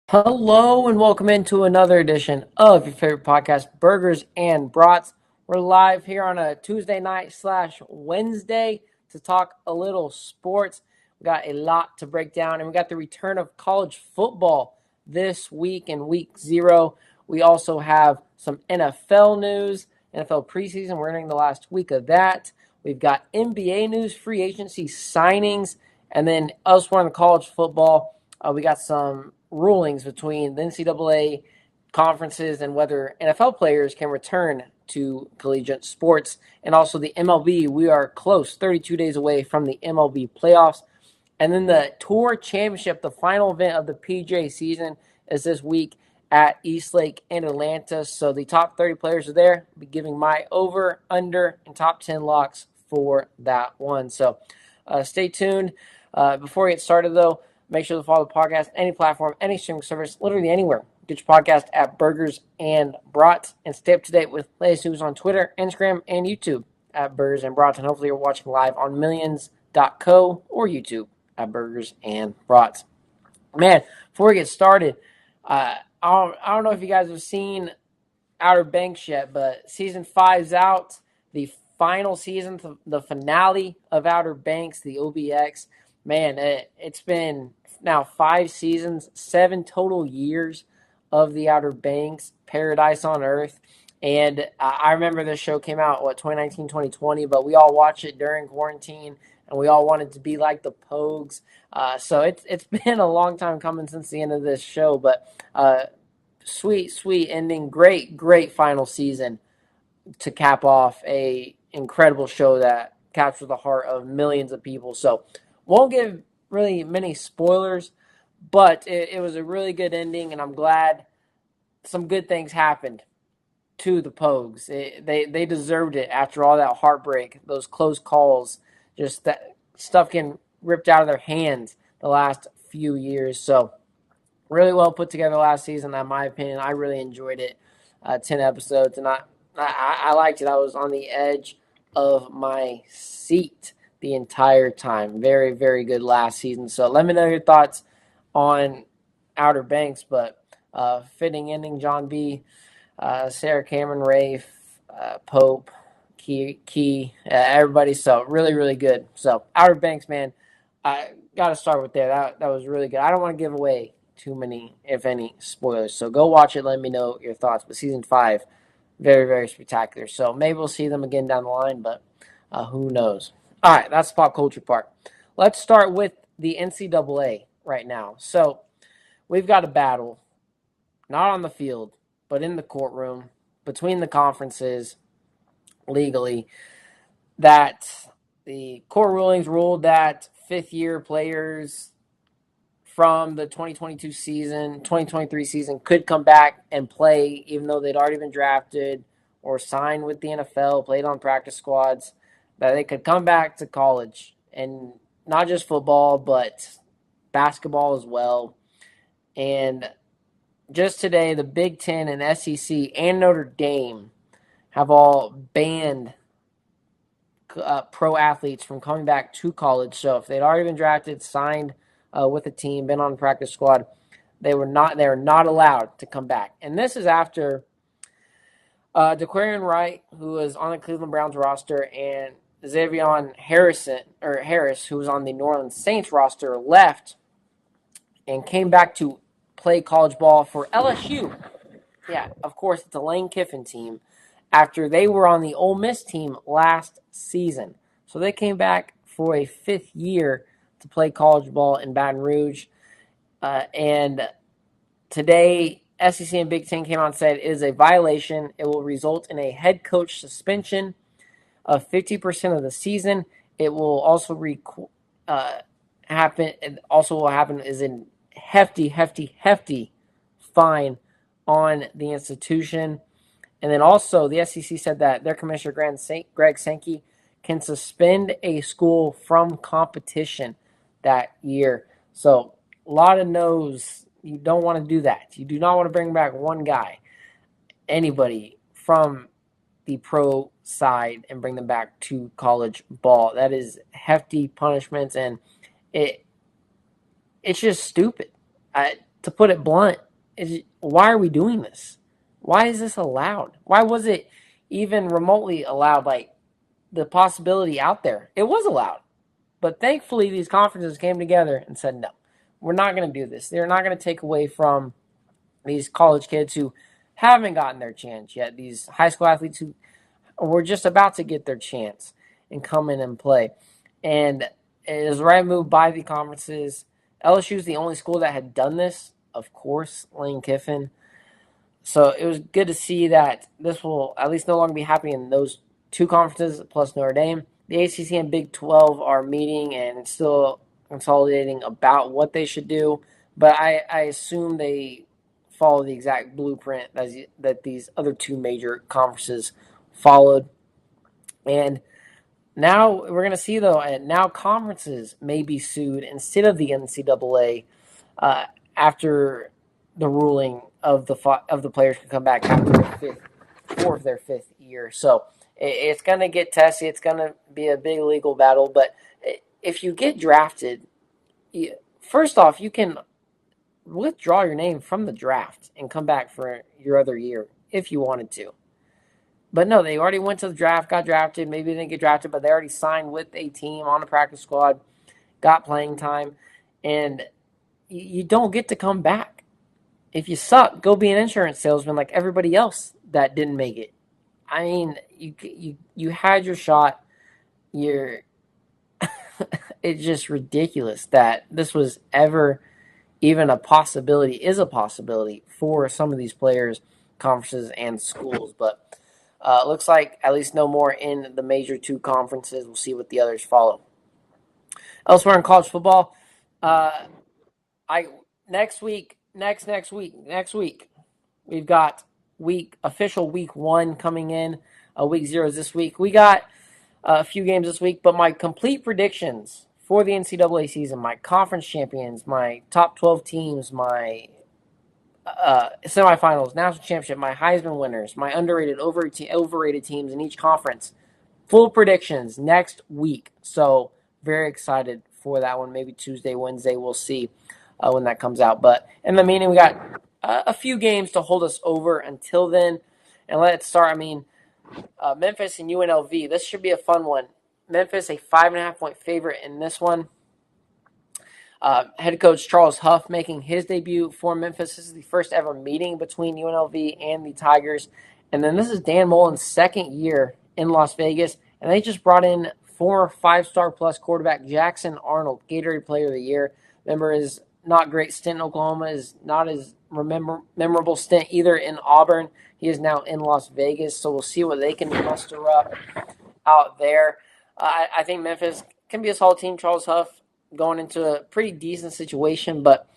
Hello and welcome into another edition of your favorite podcast, Burgers and Brats. We're live here on a Tuesday night slash Wednesday to talk a little sports. We got a lot to break down, and we got the return of college football this week in week 0. We also have some NFL news, NFL preseason. We're entering the last week of that. We've got NBA news, free agency signings, and then elsewhere in the college football, we got some rulings between the NCAA conferences and whether NFL players can return to collegiate sports. And also the MLB, we are close, 32 days away from the MLB playoffs. And then the Tour Championship, the final event of the PGA season, is this week at Eastlake in Atlanta. So the top 30 players are there. I'll be giving my over, under, and top 10 locks for that one. So stay tuned. Before we get started, though, make sure to follow the podcast, any platform, any streaming service, literally anywhere. Get your podcast at Burgers and Brats, and stay up to date with latest news on Twitter, Instagram, and YouTube at Burgers and Brats. And hopefully you're watching live on millions.co or YouTube at Burgers and Brats. Man, before we get started, I don't know if you guys have seen Outer Banks yet, but season 5's out. The final season, the finale of Outer Banks, the OBX. Man, it's been now 5 seasons, 7 total years of the Outer Banks, Paradise on Earth. And I remember this show came out, 2019, 2020, but we all watched it during quarantine, and we all wanted to be like the Pogues. So it's been a long time coming since the end of this show, but sweet ending, great final season to cap off a incredible show that captured the heart of millions of people. So won't give really many spoilers, but it was a really good ending, and I'm glad some good things happened to the Pogues. They deserved it after all that heartbreak, those close calls, just that stuff getting ripped out of their hands the last few years. So really well put together last season, in my opinion. I really enjoyed it. 10 episodes, and I liked it. I was on the edge of my seat the entire time. Very good last season. So let me know your thoughts on Outer Banks, but fitting ending. John B., Sarah Cameron, Rafe, Pope, Key, everybody. So really good. So Outer Banks, man, I got to start with there. That was really good. I don't want to give away too many, if any, spoilers. So go watch it. Let me know your thoughts. But season 5, very spectacular. So maybe we'll see them again down the line, but who knows? All right, that's the pop culture part. Let's start with the NCAA right now. So we've got a battle, not on the field, but in the courtroom between the conferences legally, that the court rulings ruled that fifth-year players from the 2022 season, 2023 season could come back and play even though they'd already been drafted or signed with the NFL, played on practice squads, that they could come back to college. And not just football, but basketball as well. And just today, the Big Ten and SEC and Notre Dame have all banned pro athletes from coming back to college. So if they'd already been drafted, signed with a team, been on the practice squad, they are not allowed to come back. And this is after DeQuarian Wright, who was on the Cleveland Browns roster, and Xavier Harris, who was on the New Orleans Saints roster, left and came back to play college ball for LSU. Yeah, of course, it's a Lane Kiffin team after they were on the Ole Miss team last season. So they came back for a 5th year to play college ball in Baton Rouge. And today, SEC and Big Ten came out and said it is a violation. It will result in a head coach suspension of 50% of the season. It will also happen. And also will happen is a hefty fine on the institution. And then also the SEC said that their commissioner, Greg Sankey, can suspend a school from competition that year. So a lot of no's. You don't want to do that. You do not want to bring back one guy, anybody from the pro side, and bring them back to college ball. That is hefty punishments, and it's just stupid. to put it blunt, is why are we doing this? Why is this allowed? Why was it even remotely allowed? Like the possibility out there, it was allowed. But thankfully, these conferences came together and said, no, we're not going to do this. They're not going to take away from these college kids who haven't gotten their chance yet, these high school athletes who were just about to get their chance and come in and play. And it is the right move by the conferences. LSU is the only school that had done this, of course, Lane Kiffin. So it was good to see that this will at least no longer be happening in those two conferences plus Notre Dame. The ACC and Big 12 are meeting and still consolidating about what they should do, but I assume they follow the exact blueprint that these other two major conferences followed. And now we're going to see, though, now conferences may be sued instead of the NCAA after the ruling of the players can come back after their fifth year. So it's going to get testy. It's going to be a big legal battle. But if you get drafted, first off, you can withdraw your name from the draft and come back for your other year if you wanted to. But no, they already went to the draft, got drafted. Maybe they didn't get drafted, but they already signed with a team on the practice squad, got playing time, and you don't get to come back. If you suck, go be an insurance salesman like everybody else that didn't make it. I mean, you had your shot. It's just ridiculous that this was ever even a possibility, is a possibility for some of these players, conferences, and schools. But looks like at least no more in the major two conferences. We'll see what the others follow. Elsewhere in college football, next week, we've got official week 1 coming in. Week 0 is this week. We got a few games this week, but my complete predictions for the NCAA season, my conference champions, my top 12 teams, my semifinals, national championship, my Heisman winners, my underrated, overrated teams in each conference. Full predictions next week. So very excited for that one. Maybe Tuesday, Wednesday, we'll see when that comes out. But in the meantime, we got a few games to hold us over until then. And let's start. Memphis and UNLV. This should be a fun one. Memphis, a 5.5-point favorite in this one. Head coach Charles Huff making his debut for Memphis. This is the first ever meeting between UNLV and the Tigers. And then this is Dan Mullen's second year in Las Vegas. And they just brought in former 5-star plus quarterback Jackson Arnold, Gatorade Player of the Year. Remember his not great stint in Oklahoma is not as memorable stint either in Auburn. He is now in Las Vegas. So we'll see what they can muster up out there. I think Memphis can be a solid team. Charles Huff going into a pretty decent situation, but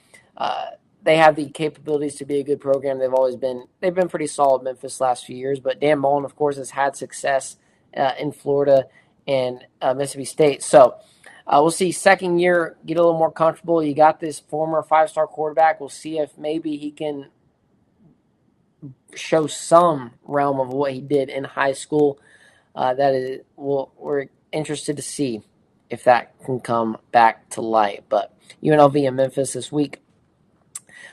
they have the capabilities to be a good program. They've been pretty solid, Memphis, last few years. But Dan Mullen, of course, has had success in Florida and Mississippi State. So we'll see. Second year, get a little more comfortable. You got this former 5-star quarterback. We'll see if maybe he can show some realm of what he did in high school. We're interested to see if that can come back to light. But UNLV and Memphis this week.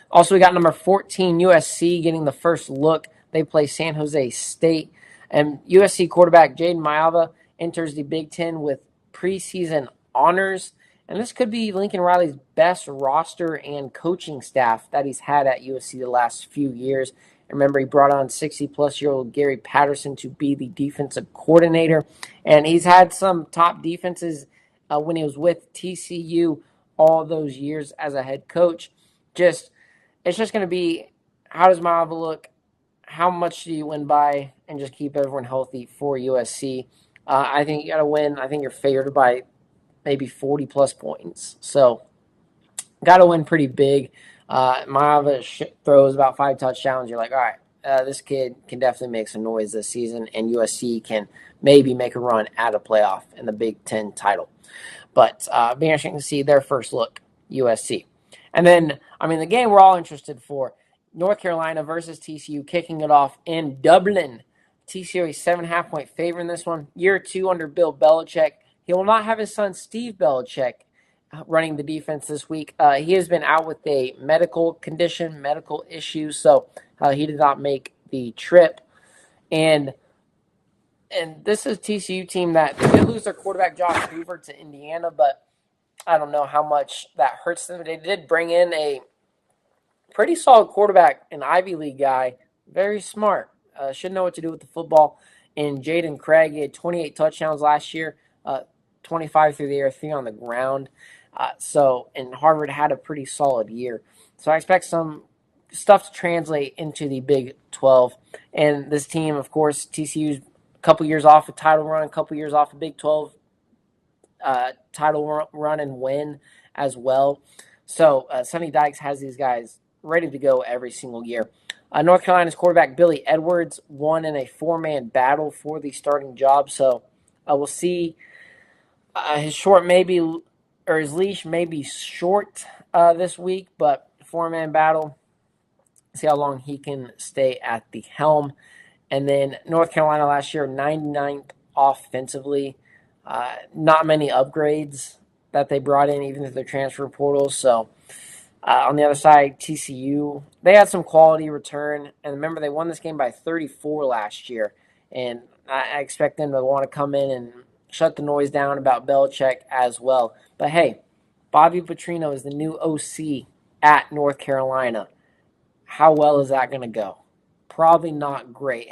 Also, we got number 14, USC, getting the first look. They play San Jose State. And USC quarterback Jaden Maiava enters the Big Ten with preseason honors. And this could be Lincoln Riley's best roster and coaching staff that he's had at USC the last few years. Remember, he brought on 60-plus-year-old Gary Patterson to be the defensive coordinator. And he's had some top defenses when he was with TCU all those years as a head coach. It's just going to be, how does Maiava look? How much do you win by? And just keep everyone healthy for USC. I think you got to win. I think you're favored by maybe 40-plus points. So, got to win pretty big. Maiava throws about 5 touchdowns. You're like, all right, this kid can definitely make some noise this season, and USC can maybe make a run at a playoff in the Big Ten title. But be interesting to see their first look, USC. And then, the game we're all interested for, North Carolina versus TCU, kicking it off in Dublin. TCU a 7.5-point favorite in this one. Year 2 under Bill Belichick. He will not have his son Steve Belichick running the defense this week. He has been out with a medical issue, so he did not make the trip. And this is a TCU team that they did lose their quarterback Josh Hoover to Indiana, but I don't know how much that hurts them. They did bring in a pretty solid quarterback, an Ivy League guy, very smart, should know what to do with the football. And Jaden Craig, he had 28 touchdowns last year, 25 through the air, 3 on the ground. And Harvard had a pretty solid year. So I expect some stuff to translate into the Big 12. And this team, of course, TCU's a couple years off a title run, a couple years off a Big 12 title run and win as well. So Sonny Dykes has these guys ready to go every single year. North Carolina's quarterback Billy Edwards won in a 4-man battle for the starting job. So we'll see. His leash may be short this week, but 4-man battle. See how long he can stay at the helm. And then North Carolina last year, 99th offensively. Not many upgrades that they brought in, even through their transfer portal. So on the other side, TCU, they had some quality return. And remember, they won this game by 34 last year. And I expect them to want to come in and shut the noise down about Belichick as well. But hey, Bobby Petrino is the new OC at North Carolina. How well is that going to go? Probably not great.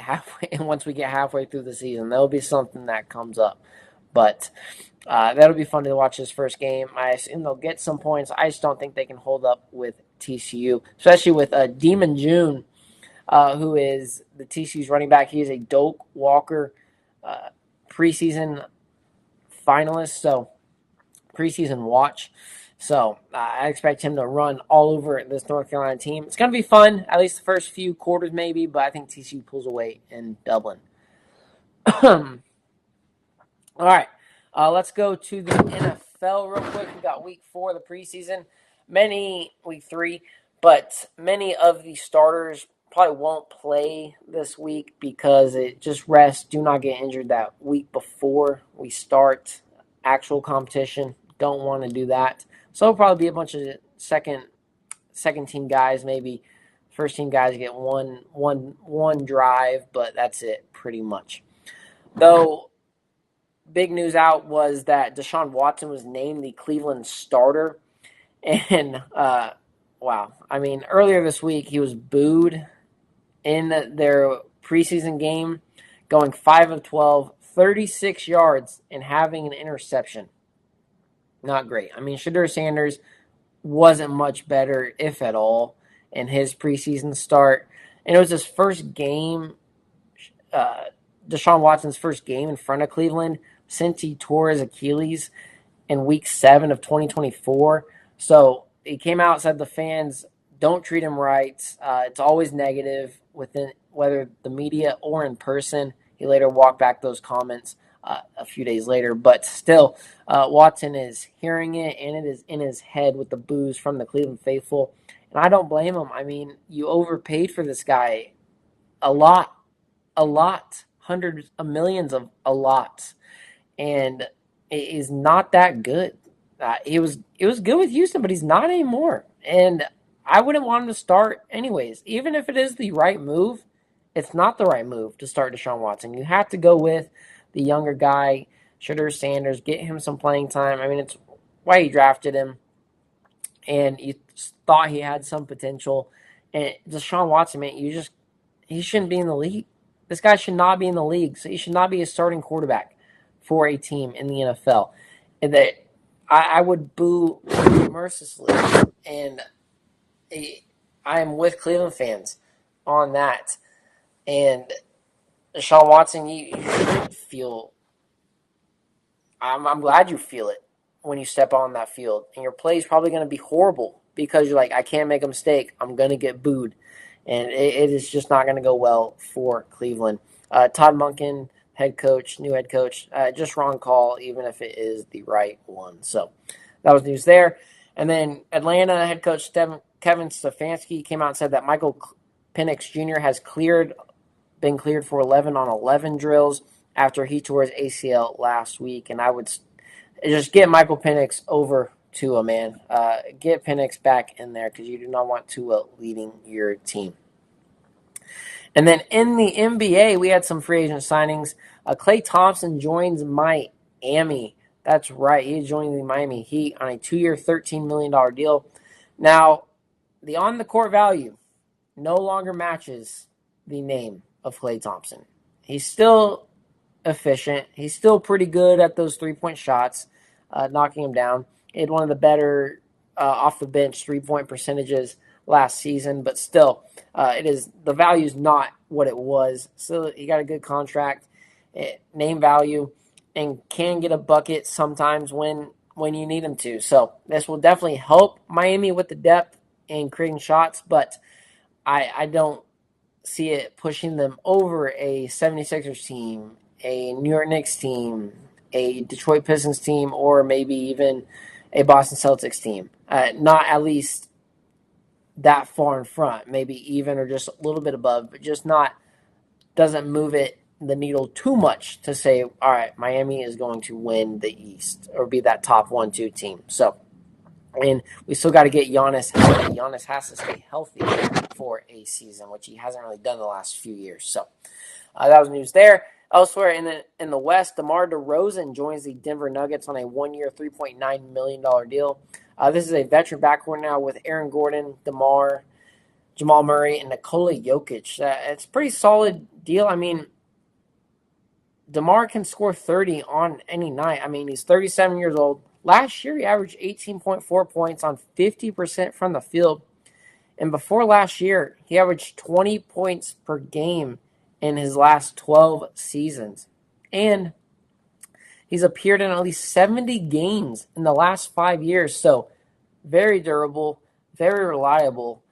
Once we get halfway through the season, there'll be something that comes up. But that'll be fun to watch this first game. I assume they'll get some points. I just don't think they can hold up with TCU, especially with Demon June, who is the TCU's running back. He is a Doak Walker preseason finalist, so preseason watch. So I expect him to run all over this North Carolina team. It's going to be fun, at least the first few quarters maybe, but I think TCU pulls away in Dublin. All right, let's go to the NFL real quick. We got week 4 of the preseason, week 3, but many of the starters probably won't play this week because it just rest, do not get injured that week before we start actual competition. Don't want to do that. So it'll probably be a bunch of second team guys, maybe first team guys get one drive, but that's it pretty much. Though big news out was that Deshaun Watson was named the Cleveland starter. And wow, I mean, earlier this week he was booed in their preseason game, going 5 of 12, 36 yards, and having an interception. Not great. I mean, Shedeur Sanders wasn't much better, if at all, in his preseason start. And it was his first game, Deshaun Watson's first game in front of Cleveland since he tore his Achilles in week 7 of 2024. So he came out and said the fans don't treat him right. It's always negative within whether the media or in person. He later walked back those comments a few days later, but still, Watson is hearing it, and it is in his head with the boos from the Cleveland faithful. And I don't blame him. I mean, you overpaid for this guy a lot, hundreds of millions of a lot, and it is not that good. It was good with Houston, but he's not anymore. And I wouldn't want him to start anyways. Even if it is the right move, it's not the right move to start Deshaun Watson. You have to go with the younger guy, Shedeur Sanders, get him some playing time. I mean, it's why you drafted him, and you thought he had some potential. And Deshaun Watson, man, he shouldn't be in the league. This guy should not be in the league, so he should not be a starting quarterback for a team in the NFL. And that I would boo mercilessly, and I am with Cleveland fans on that. And Deshaun Watson, you should feel. I'm glad you feel it when you step on that field, and your play is probably going to be horrible because you're like, I can't make a mistake. I'm going to get booed, and it is just not going to go well for Cleveland. Todd Monken, new head coach, just wrong call, even if it is the right one. So that was news there. And then Atlanta head coach Kevin Stefanski came out and said that Michael Penix Jr. has been cleared for 11-on-11 drills after he tore his ACL last week. And I would just get Michael Penix over Tua, man. Get Penix back in there because you do not want Tua leading your team. And then in the NBA, we had some free agent signings. Klay Thompson joins Miami. That's right. He is joining the Miami Heat on a 2-year, $13 million deal. Now, the on-the-court value no longer matches the name of Klay Thompson. He's still efficient. He's still pretty good at those three-point shots, knocking them down. He had one of the better off-the-bench three-point percentages last season, but still, the value is not what it was. So he got a good contract, name value, and can get a bucket sometimes when you need him to. So this will definitely help Miami with the depth and creating shots, but I don't see it pushing them over a 76ers team, a New York Knicks team, a Detroit Pistons team, or maybe even a Boston Celtics team. Not at least that far in front, maybe even or just a little bit above, but just doesn't move the needle too much to say, all right, Miami is going to win the East or be that top 1-2 team. So, and we still got to get Giannis healthy. Giannis has to stay healthy for a season, which he hasn't really done the last few years. So that was news there. Elsewhere in the West, DeMar DeRozan joins the Denver Nuggets on a 1-year, $3.9 million deal. This is a veteran backcourt now with Aaron Gordon, DeMar, Jamal Murray, and Nikola Jokic. It's a pretty solid deal. I mean, DeMar can score 30 on any night. I mean, he's 37 years old. Last year, he averaged 18.4 points on 50% from the field. And before last year, he averaged 20 points per game in his last 12 seasons. And he's appeared in at least 70 games in the last 5 years. So very durable, very reliable.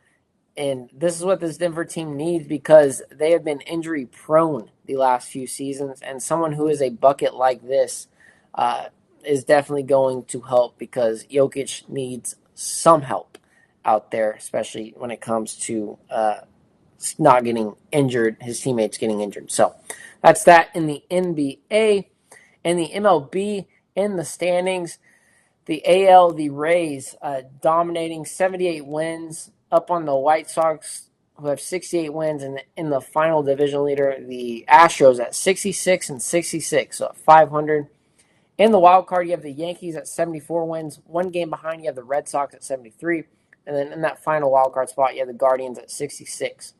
And this is what this Denver team needs because they have been injury prone the last few seasons. And someone who is a bucket like this is definitely going to help because Jokic needs some help out there, especially when it comes to not getting injured, his teammates getting injured. So that's that in the NBA. In the MLB, in the standings, the AL, the Rays dominating 78 wins up on the White Sox, who have 68 wins, and in the final division leader, the Astros at 66 and 66, so at 500. In the wild card, you have the Yankees at 74 wins. One game behind, you have the Red Sox at 73. And then in that final wild card spot, you have the Guardians at 66.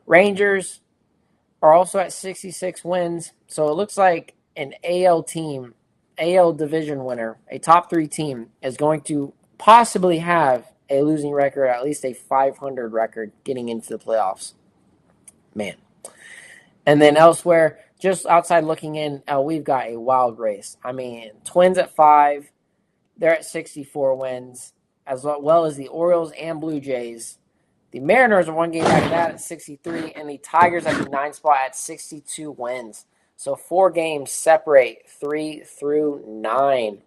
Rangers are also at 66 wins. So it looks like an AL team, AL division winner, a top 3 team, is going to possibly have a losing record, at least a 500 record getting into the playoffs. Man. And then elsewhere, just outside looking in, we've got a wild race. I mean, Twins at 5. They're at 64 wins, as well as the Orioles and Blue Jays. The Mariners are one game back of that at 63, and the Tigers at the 9 spot at 62 wins. So 4 games separate 3 through 9.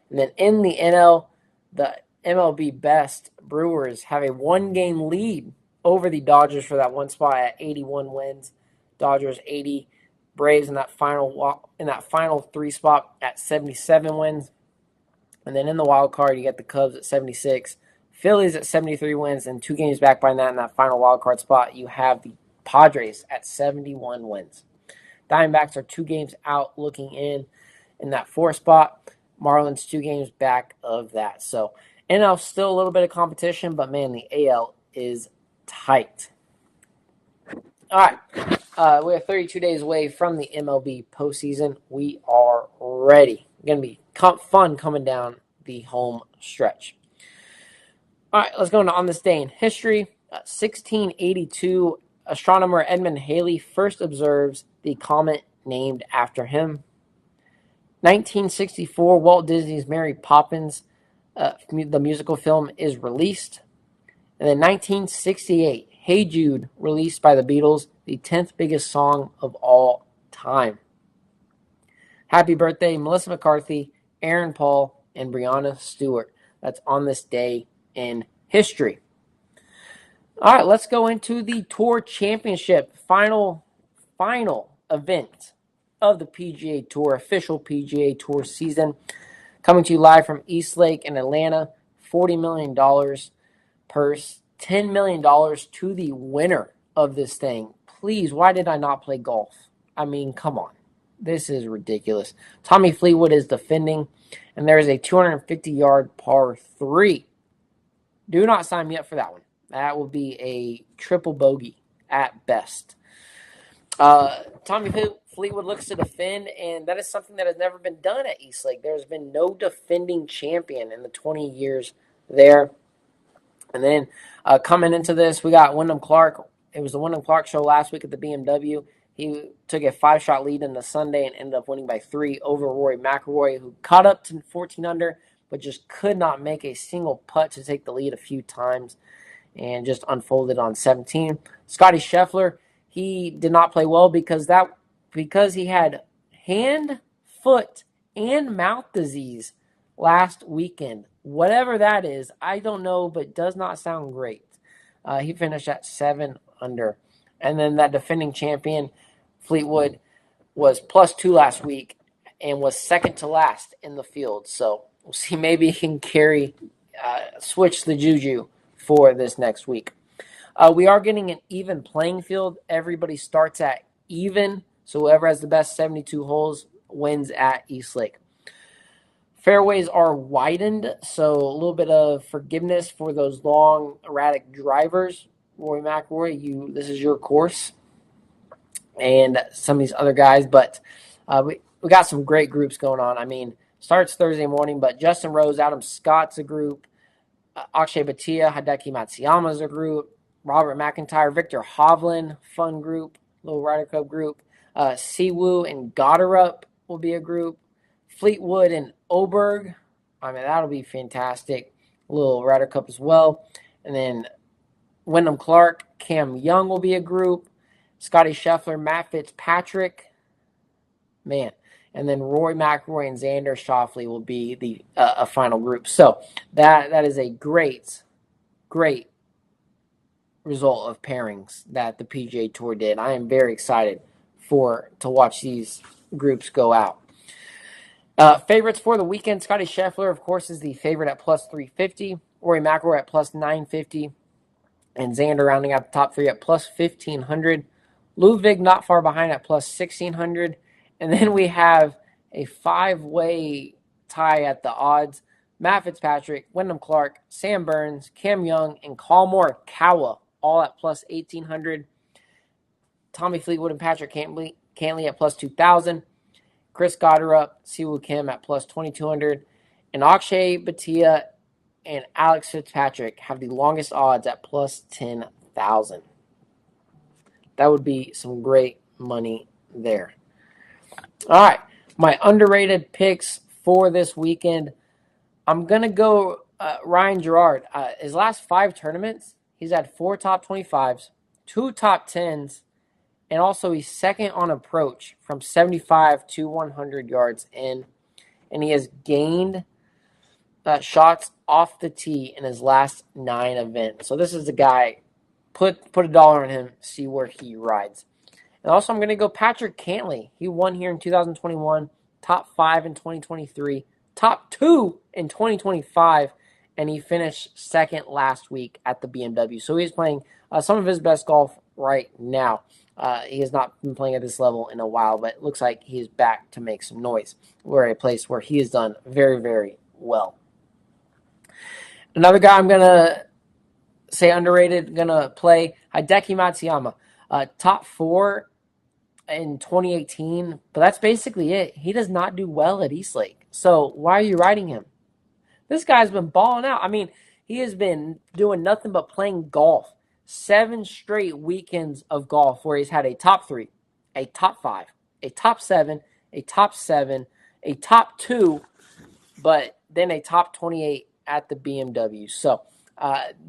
And then in the NL, the MLB best Brewers have a 1-game lead over the Dodgers for that 1 spot at 81 wins. Dodgers 80, Braves in that final 3 spot at 77 wins. And then in the wild card, you get the Cubs at 76, Phillies at 73 wins, and 2 games back by that in that final wild card spot, you have the Padres at 71 wins. Diamondbacks are 2 games out looking in that 4 spot. Marlins 2 games back of that. So NL still a little bit of competition, but man, the AL is tight. All right, we are 32 days away from the MLB postseason. We are ready. Going to be fun coming down the home stretch. All right, let's go on this day in history. 1682, astronomer Edmund Halley first observes the comet named after him. 1964, Walt Disney's Mary Poppins, the musical film, is released. And then 1968, Hey Jude, released by the Beatles, the 10th biggest song of all time. Happy birthday, Melissa McCarthy, Aaron Paul, and Breonna Stewart. That's on this day in history. All right, let's go into the Tour Championship, final event of the PGA Tour, official PGA Tour season. Coming to you live from Eastlake in Atlanta, $40 million purse, $10 million to the winner of this thing. Please, why did I not play golf? I mean, come on. This is ridiculous. Tommy Fleetwood is defending, and there is a 250-yard par 3. Do not sign me up for that one. That will be a triple bogey at best. Tommy Fleetwood looks to defend, and that is something that has never been done at Eastlake. There's been no defending champion in the 20 years there. And then coming into this, we got Wyndham Clark. It was the Wyndham Clark show last week at the BMW. He took a 5-shot lead in the Sunday and ended up winning by 3 over Rory McIlroy, who caught up to 14 under, but just could not make a single putt to take the lead a few times and just unfolded on 17. Scotty Scheffler, he did not play well because he had hand, foot, and mouth disease last weekend. Whatever that is, I don't know, but does not sound great. He finished at 7 under. And then that defending champion, Fleetwood, was +2 last week and was second to last in the field. So we'll see. Maybe he can switch the juju for this next week. We are getting an even playing field. Everybody starts at even. So whoever has the best 72 holes wins at Eastlake. Fairways are widened, so a little bit of forgiveness for those long, erratic drivers. Rory McIlroy, this is your course, and some of these other guys. But we got some great groups going on. I mean, starts Thursday morning, but Justin Rose, Adam Scott's a group. Akshay Bhatia, Hideki Matsuyama's a group. Robert McIntyre, Victor Hovland, fun group, little Ryder Cup group. Siwoo and Goddard will be a group. Fleetwood and Oberg, I mean, that'll be fantastic. A little Ryder Cup as well. And then Wyndham Clark, Cam Young will be a group. Scotty Scheffler, Matt Fitzpatrick. Man. And then Rory McIlroy and Xander Schauffele will be a final group. So that is a great result of pairings that the PGA Tour did. I am very excited to watch these groups go out. Favorites for the weekend, Scotty Scheffler, of course, is the favorite at +350. Rory McIlroy at +950. And Xander rounding out the top 3 at +1,500. Ludwig not far behind at +1,600. And then we have a 5-way tie at the odds. Matt Fitzpatrick, Wyndham Clark, Sam Burns, Cam Young, and Collmore Kawa, all at +1,800. Tommy Fleetwood and Patrick Cantley at +2,000. Chris Goddard, Siwoo Kim at +2,200. And Akshay Bhatia and Alex Fitzpatrick have the longest odds at +10,000. That would be some great money there. All right, my underrated picks for this weekend. I'm going to go Ryan Gerard. His last 5 tournaments, he's had 4 top 25s, 2 top 10s, and also he's second on approach from 75 to 100 yards in. And he has gained shots off the tee in his last 9 events. So this is the guy, put $1 on him, see where he rides. And also I'm going to go Patrick Cantley. He won here in 2021, top 5 in 2023, top 2 in 2025, and he finished second last week at the BMW. So he's playing some of his best golf right now. He has not been playing at this level in a while, but it looks like he is back to make some noise. We're at a place where he has done very, very well. Another guy I'm going to say underrated, going to play Hideki Matsuyama. Top 4 in 2018, but that's basically it. He does not do well at Eastlake. So why are you riding him? This guy's been balling out. I mean, he has been doing nothing but playing golf. 7 straight weekends of golf where he's had a top 3, a top 5, a top 7, a top 7, a top 2, but then a top 28 at the BMW. So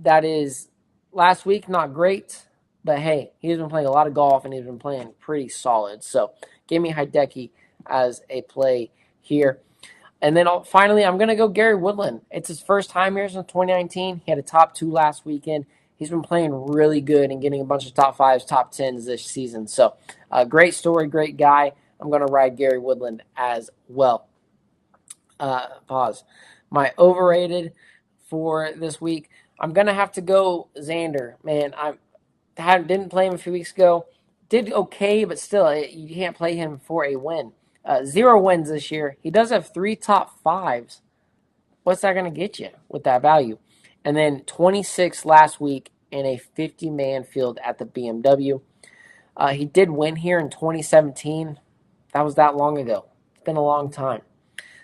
that is last week, not great, but hey, he's been playing a lot of golf and he's been playing pretty solid. So give me Hideki as a play here. And then finally, I'm going to go Gary Woodland. It's his first time here since 2019. He had a top 2 last weekend. He's been playing really good and getting a bunch of top 5s, top 10s this season. So, great story, great guy. I'm going to ride Gary Woodland as well. Pause. My overrated for this week, I'm going to have to go Xander. Man, didn't play him a few weeks ago. Did okay, but still, you can't play him for a win. 0 wins this year. He does have 3 top 5s. What's that going to get you with that value? And then 26 last week in a 50-man field at the BMW. He did win here in 2017. That was that long ago. It's been a long time.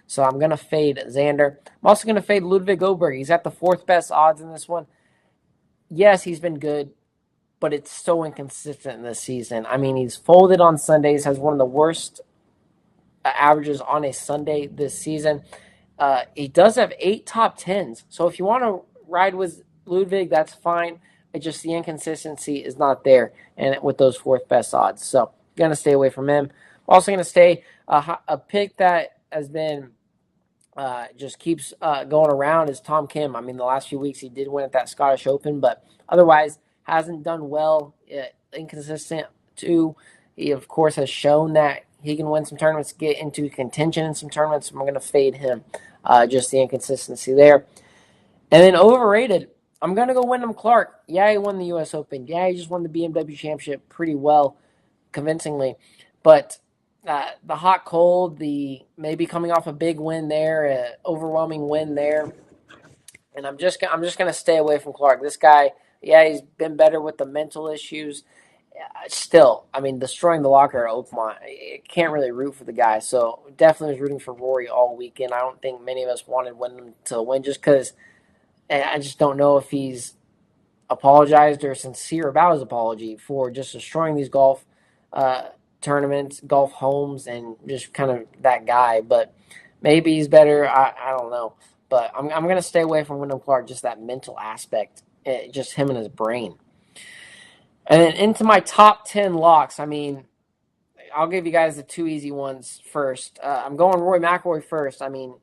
So I'm going to fade Xander. I'm also going to fade Ludwig Oberg. He's at the 4th best odds in this one. Yes, he's been good, but it's so inconsistent in this season. I mean, he's folded on Sundays, has one of the worst averages on a Sunday this season. He does have 8 top 10s. So if you want to ride with Ludwig, that's fine. It's just the inconsistency is not there, and with those 4th best odds. So going to stay away from him. Also going to stay a pick that has been just keeps going around is Tom Kim. I mean, the last few weeks he did win at that Scottish Open, but otherwise hasn't done well. Inconsistent too. He of course has shown that he can win some tournaments, get into contention in some tournaments. I'm going to fade him. Just the inconsistency there. And then overrated, I'm going to go Wyndham Clark. Yeah, he won the U.S. Open. Yeah, he just won the BMW Championship pretty well, convincingly. But the hot cold, the maybe coming off a big win there, overwhelming win there. And I'm just going to stay away from Clark. This guy, yeah, he's been better with the mental issues. Still, I mean, destroying the locker at Oakmont, I can't really root for the guy. So definitely was rooting for Rory all weekend. I don't think many of us wanted Wyndham to win just because I just don't know if he's apologized or sincere about his apology for just destroying these golf tournaments, golf homes, and just kind of that guy. But maybe he's better. I don't know. But I'm going to stay away from Wyndham Clark, just that mental aspect, just him and his brain. And then into my top 10 locks, I mean, I'll give you guys the 2 easy ones first. I'm going Rory McIlroy first. I mean,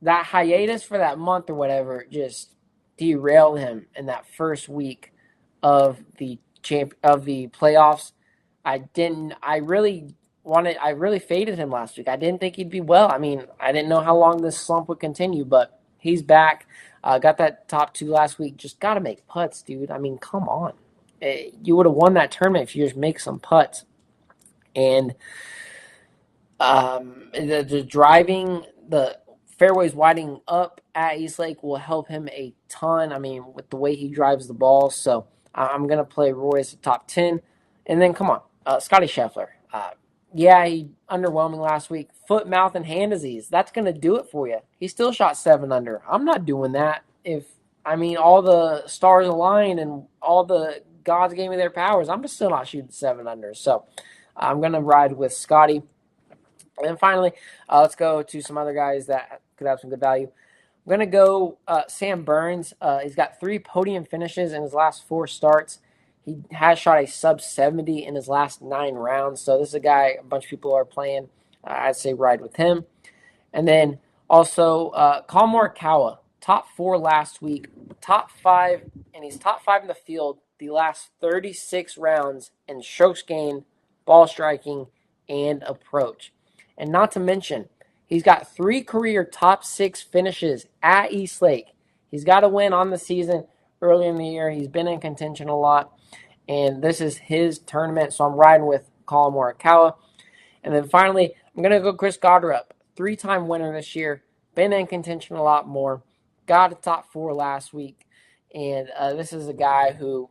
that hiatus for that month or whatever just derailed him in that first week of the playoffs. I really faded him last week. I didn't think he'd be well. I mean, I didn't know how long this slump would continue, but he's back. Got that top 2 last week. Just got to make putts, dude. I mean, come on. You would have won that tournament if you just make some putts. And the driving, the fairways widening up at Eastlake will help him a ton. I mean, with the way he drives the ball. So I'm going to play Roy as a top 10. And then, come on, Scotty Scheffler. Yeah, he underwhelming last week. Foot, mouth, and hand disease. That's going to do it for you. He still shot 7 under. I'm not doing that. All the stars aligned and all the gods gave me their powers, I'm just still not shooting 7 under. So I'm going to ride with Scotty. And then finally, let's go to some other guys that could have some good value. I'm going to go Sam Burns. He's got 3 podium finishes in his last 4 starts. He has shot a sub-70 in his last 9 rounds. So this is a guy a bunch of people are playing. I'd say ride with him. And then also Collin Morikawa, top 4 last week, top 5, and he's top 5 in the field the last 36 rounds in strokes gained, ball striking, and approach. And not to mention, he's got 3 career top 6 finishes at Eastlake. He's got a win on the season earlier in the year. He's been in contention a lot, and this is his tournament, so I'm riding with Collin Morikawa. And then finally, I'm going to go Chris Gotterup, 3-time winner this year, been in contention a lot more, got a top 4 last week, and this is a guy who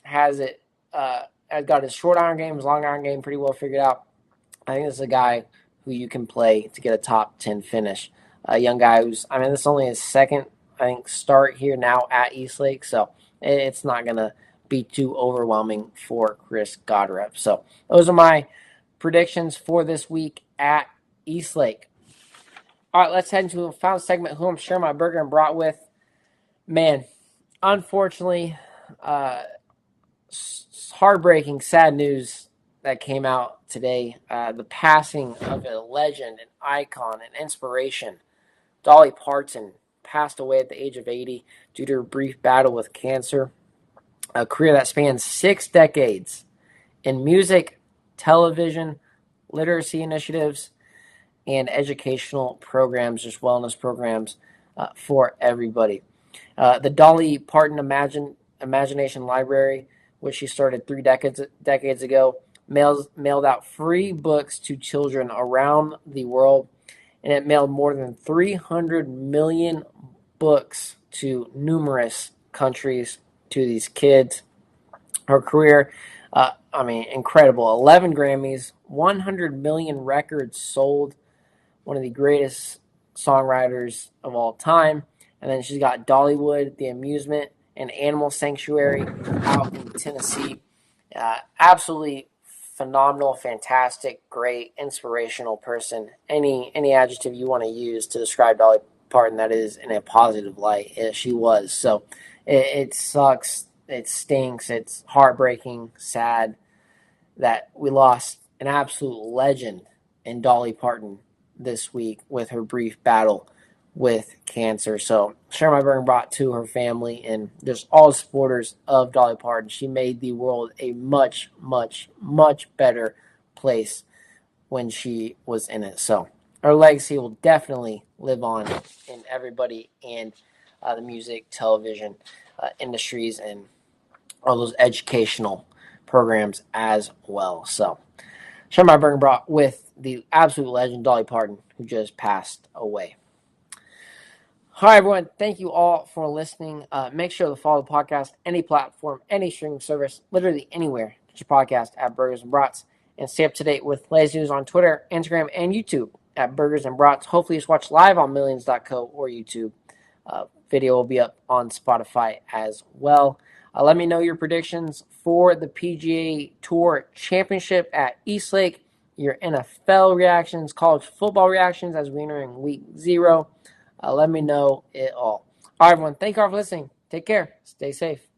has got his short iron game, his long iron game pretty well figured out. I think this is a guy who you can play to get a top 10 finish. A young guy this is only his second, start here now at Eastlake, so it's not going to be too overwhelming for Chris Gotterup. So those are my predictions for this week at Eastlake. All right, let's head into the final segment, who I'm sharing my burger and brat with. Man, unfortunately, heartbreaking, sad news that came out today. The passing of a legend, an icon, an inspiration. Dolly Parton passed away at the age of 80 due to a brief battle with cancer. A career that spans 6 decades in music, television, literacy initiatives, and educational programs, just wellness programs for everybody. The Dolly Parton Imagination Library, which she started 3 decades ago, mailed out free books to children around the world, and it mailed more than 300 million books to numerous countries, to these kids. Her career, incredible. 11 Grammys, 100 million records sold, one of the greatest songwriters of all time. And then she's got Dollywood, The Amusement, and Animal Sanctuary out in Tennessee. Absolutely phenomenal, fantastic, great, inspirational person. Any adjective you want to use to describe Dolly Parton that is in a positive light, she was. So it sucks. It stinks. It's heartbreaking, sad that we lost an absolute legend in Dolly Parton this week with her brief battle with cancer. So share my burning brought to her family and just all supporters of Dolly Parton. She made the world a much, much, much better place when she was in it. So her legacy will definitely live on in everybody and the music, television industries, and all those educational programs as well. So share my burning brought with the absolute legend Dolly Parton, who just passed away. Hi, everyone. Thank you all for listening. Make sure to follow the podcast, any platform, any streaming service, literally anywhere. Get your podcast at Burgers and Brats, and stay up to date with latest news on Twitter, Instagram, and YouTube at Burgers and Brats. Hopefully, just watch live on Millions.co or YouTube. Video will be up on Spotify as well. Let me know your predictions for the PGA Tour Championship at Eastlake, your NFL reactions, college football reactions as we're entering week 0. Let me know it all. All right, everyone. Thank you all for listening. Take care. Stay safe.